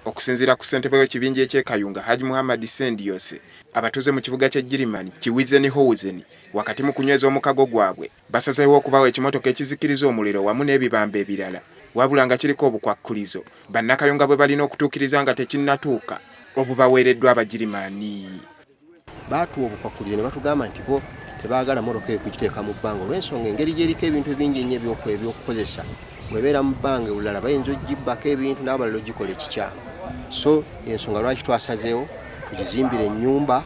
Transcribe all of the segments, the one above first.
Okusinziira ku ssentebe w'ekibinja eky'Ekayunga Haji Muhammad Sendiyose, abatuuze mu kibuga ky'e Girimani, Kiwize ne Houseni, wakati mu kunyweza omukago gwabwe, basazeewo okubawa ekimotoka ekizikiriza omuliro wamu n'ebibamba ebirala. Wabula nga kiriko obukwakkulizo, bannakayunga bwe balina okutuukiriza nga tekinnatuuka obubaweereddwa Abagirimani. Baatuwa obukwakkulizo ne batugamba nti bo tebaagala mmotoka eyo kugiteeka mu bbanga olw'ensonga engeri gyeriko ebintu bingi nnyo ebyokukozesa. Bwebeera mu bbanga olulala bayinza ogibbako ebintu n'abalala ogikola ekikyamu. So ensonga lwaki twasazeewo tugizimbire ennyumba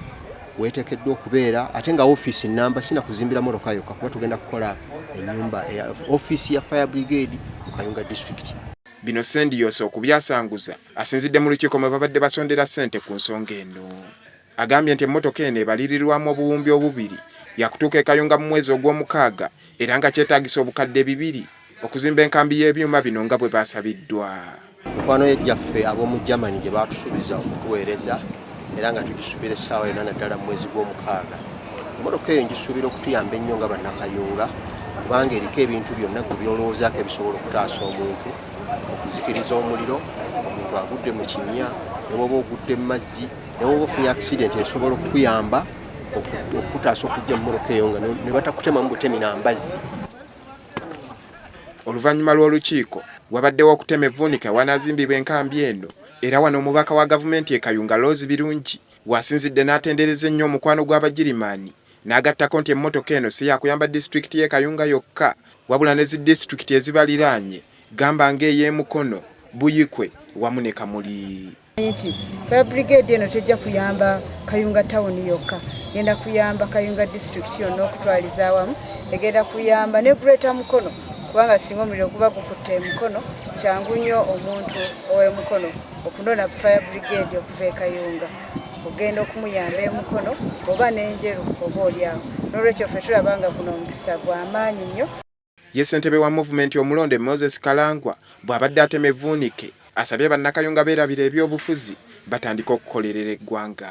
weeteekeddwa okubeera ate nga ofiisi nnamba sina kuzimbira mmotoka yokka kuba tugenda kukola ennyumba ofiisi ya Fire Brigade mu Kayunga District. Bino Sendiyose okubyasanguza asinzidde mu lukiiko mwe babadde basondera ssente ku nsonga eno. Agambye nti emmotoka eno ebalirirwamu obuwumbi obubiri yakutuuka e Kayunga mu mwezi ogw'omukaaga era nga kyetaagisa obukadde 2 okuzimba enkambi y'ebyuma bino nga bwe baasabiddwa. Mikwano gyaffe ab'omu Germany gye baatusuubiza okutuweereza era nga tugisuubira essaawa yonna naddala mu mwezi gw'omukaaga. Emmotoka eyo ngisuubira okutuyamba ennyo nga bannakayunga kubanga eriko ebintu byonna gwe byolowoozaako ebisobola okutaasa omuntu, okuzikiriza omuliro, omuntu agudde mu kinnya, ne bw'oba ogudde mu mazzi, ne bw'oba ofunye accident esobola okukuyamba okutaasa okujja mu mmotoka eyo nga ne batakutema mu butemi n'ambazzi. Oluvannyuma lw'olukiiko wabaddewo okutema evvuunika wanaazimbibwa enkambi eno era wano omubaka wa gavumenti e Kayunga Rose Birungi wasinzidde n'atendereza ennyo omukwano gw'Abagirimani n'agattako nti emmotoka eno si yakuyamba disitulikiti y'e Kayunga yokka wabula ne zi disitulikiti ezibaliraanye gamba ng'ey'e Mukono, Buyikwe wamu ne Kamuli. Fire Brigade eno tejja kuyamba Kayunga Town yokka, egenda kuyamba Kayunga District yonna okutwaliza awamu, egenda kuyamba ne Greater Mukono kubanga singa omuliro guba gukutte Mukono kyangu nnyo omuntu ow'e Mukono okunona Fire Brigade okuva e Kayunga ogenda okumuyamba e Mukono oba n'enjeru oba oliawo. N'olwekyo ffe tulaba nga guno omukisa gwa maanyi nnyo. Ye ssentebe wa movement omulonde Moses Kalangwa bw'abadde atema evvuunike asabye bannakayunga beerabira ebyobufuzi batandika okukolerera eggwanga.